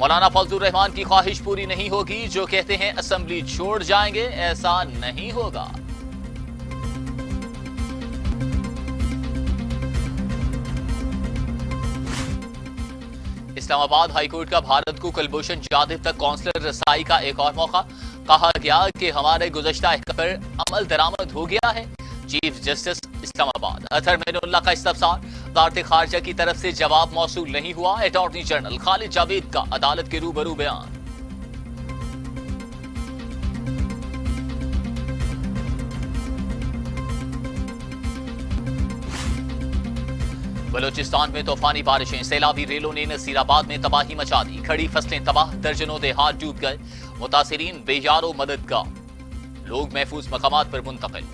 مولانا فضل الرحمان کی خواہش پوری نہیں ہوگی، جو کہتے ہیں اسمبلی چھوڑ جائیں گے، ایسا نہیں ہوگا۔ اسلام آباد ہائی کورٹ کا بھارت کو کلبھوشن جادو تک کونسلر رسائی کا ایک اور موقع، کہا گیا کہ ہمارے گزشتہ احکام پر عمل درآمد ہو گیا ہے۔ چیف جسٹس اسلام آباد اطہر معین اللہ کا استفسار، وزارت خارجہ کی طرف سے جواب موصول نہیں ہوا۔ اٹارنی جنرل خالد جاوید کا عدالت کے روبرو بیان۔ بلوچستان میں طوفانی بارشیں، سیلابی ریلوں نے نصیر آباد میں تباہی مچا دی، کھڑی فصلیں تباہ، درجنوں دیہات ڈوب گئے، متاثرین بے یار و مددگار، لوگ محفوظ مقامات پر منتقل۔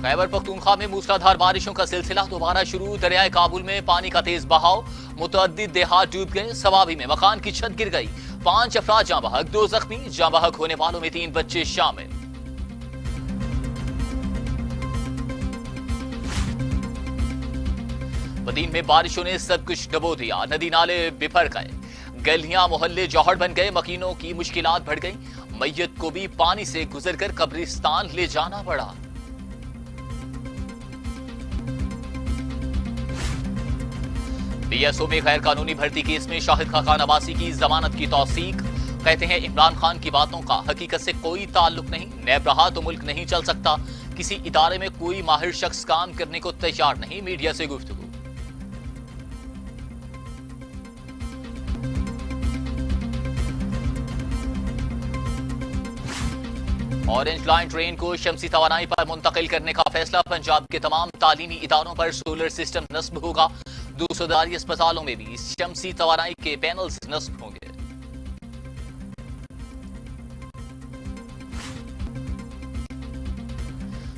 خیبر پختونخوا میں موسلادھار بارشوں کا سلسلہ دوبارہ شروع، دریائے کابل میں پانی کا تیز بہاؤ، متعدد دیہات ڈوب گئے، سوابی میں مکان کی چھت گر گئی، 5 افراد جاں بحق، 2 زخمی، جاں بحق ہونے والوں میں 3 بچے شامل۔ بدین میں بارشوں نے سب کچھ ڈبو دیا، ندی نالے بفر گئے، گلیاں محلے جوہر بن گئے، مکینوں کی مشکلات بڑھ گئیں، میت کو بھی پانی سے گزر کر قبرستان لے جانا پڑا۔ پی ایس او میں غیر قانونی بھرتی کیس میں شاہد خاقان عباسی کی ضمانت کی توثیق، کہتے ہیں عمران خان کی باتوں کا حقیقت سے کوئی تعلق نہیں، نیب رہا تو ملک نہیں چل سکتا، کسی ادارے میں کوئی ماہر شخص کام کرنے کو تیار نہیں، میڈیا سے گفتگو۔ اورنج لائن ٹرین کو شمسی توانائی پر منتقل کرنے کا فیصلہ، پنجاب کے تمام تعلیمی اداروں پر سولر سسٹم نصب ہوگا، 242 اسپتالوں میں بھی شمسی توانائی کے پینلز نصب ہوں گے۔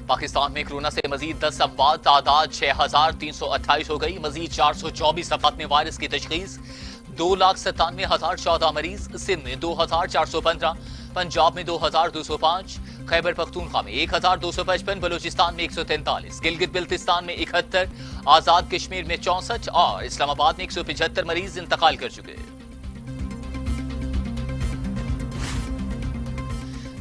پاکستان میں کورونا سے مزید 10 افراد، تعداد 6328 ہو گئی، مزید 424 افراد میں وائرس کی تشخیص، 2,97,014 مریض، سندھ میں 2,415، پنجاب میں 2,205، خیبر پختونخوا میں 1,255، بلوچستان میں 143، گلگت بلتستان میں 71، آزاد کشمیر میں 64 اور اسلام آباد میں 175 مریض انتقال کر چکے۔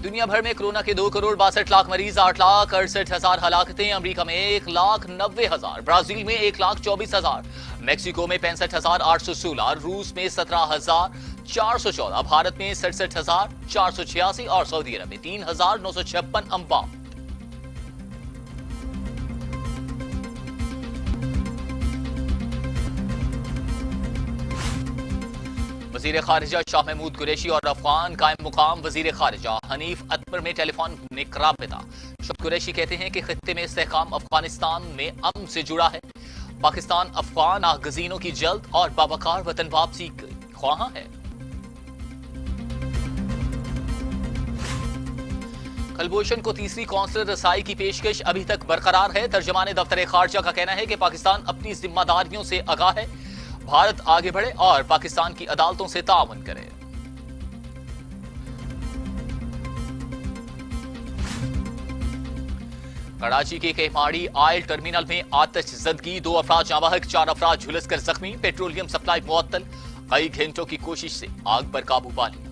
دنیا بھر میں کورونا کے 2 کروڑ 62 لاکھ مریض، 8,68,000 ہلاکتیں، امریکہ میں 1,90,000، برازیل میں 1,24,000، میکسیکو میں 65,816، روس میں 17,414، بھارت میں 67,486 اور سعودی عرب میں 3,956 اموات۔ وزیر خارجہ شاہ محمود قریشی اور افغان قائم مقام وزیر خارجہ حنیف اتمر میں ٹیلی فونک رابطہ، شاہ قریشی کہتے ہیں کہ خطے میں استحکام افغانستان میں امن سے جڑا ہے، پاکستان افغان آغازینوں کی جلد اور باوقار وطن واپسی خواہاں ہے۔ کلبھوشن کو تیسری کونسلر رسائی کی پیشکش ابھی تک برقرار ہے، ترجمان دفتر خارجہ کا کہنا ہے کہ پاکستان اپنی ذمہ داریوں سے آگاہ ہے، بھارت آگے بڑھے اور پاکستان کی عدالتوں سے تعاون کرے۔ کراچی کے کیماڑی آئل ٹرمینل میں آتش زدگی، 2 افراد جاں بحق، 4 افراد جھلس کر زخمی، پیٹرولیم سپلائی معطل، کئی گھنٹوں کی کوشش سے آگ پر قابو پا لیا۔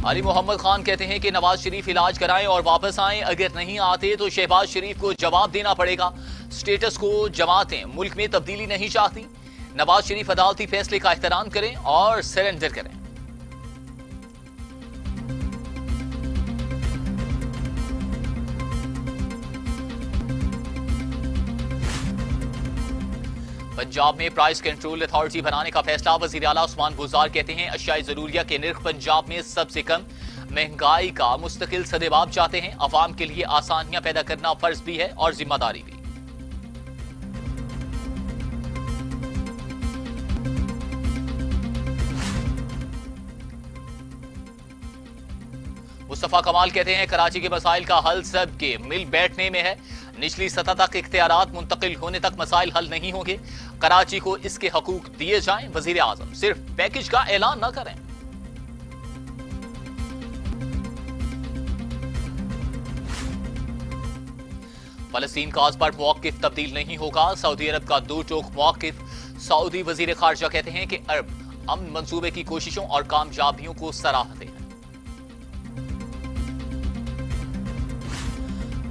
علی محمد خان کہتے ہیں کہ نواز شریف علاج کرائیں اور واپس آئیں، اگر نہیں آتے تو شہباز شریف کو جواب دینا پڑے گا، سٹیٹس کو جماعتیں ملک میں تبدیلی نہیں چاہتی، نواز شریف عدالتی فیصلے کا احترام کریں اور سرنڈر کریں۔ پنجاب میں پرائس کنٹرول اتھارٹی بنانے کا فیصلہ، وزیر اعلیٰ عثمان بزدار کہتے ہیں اشیاء ضروریہ کے نرخ پنجاب میں سب سے کم، مہنگائی کا مستقل سدباب چاہتے ہیں، عوام کے لیے آسانیاں پیدا کرنا فرض بھی ہے اور ذمہ داری بھی۔ مصطفیٰ کمال کہتے ہیں کراچی کے مسائل کا حل سب کے مل بیٹھنے میں ہے، نچلی سطح تک اختیارات منتقل ہونے تک مسائل حل نہیں ہوں گے، کراچی کو اس کے حقوق دیے جائیں، وزیر اعظم صرف پیکج کا اعلان نہ کریں۔ فلسطین کا از پر موقف تبدیل نہیں ہوگا، سعودی عرب کا دو ٹوک موقف۔ سعودی وزیر خارجہ کہتے ہیں کہ عرب امن منصوبے کی کوششوں اور کامیابیوں کو سراہتے ہیں۔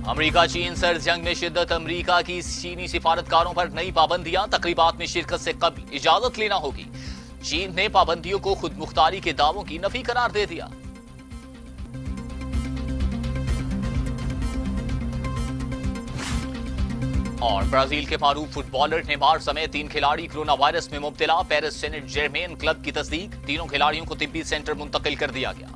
امریکہ چین سرد جنگ میں شدت، امریکہ کی چینی سفارتکاروں پر نئی پابندیاں، تقریبات میں شرکت سے قبل اجازت لینا ہوگی۔ چین نے پابندیوں کو خود مختاری کے دعووں کی نفی قرار دے دیا۔ اور برازیل کے معروف فٹ بالر نیمار سمیت 3 کھلاڑی کورونا وائرس میں مبتلا، پیرس سینٹ جرمین کلب کی تصدیق، تینوں کھلاڑیوں کو طبی سینٹر منتقل کر دیا گیا۔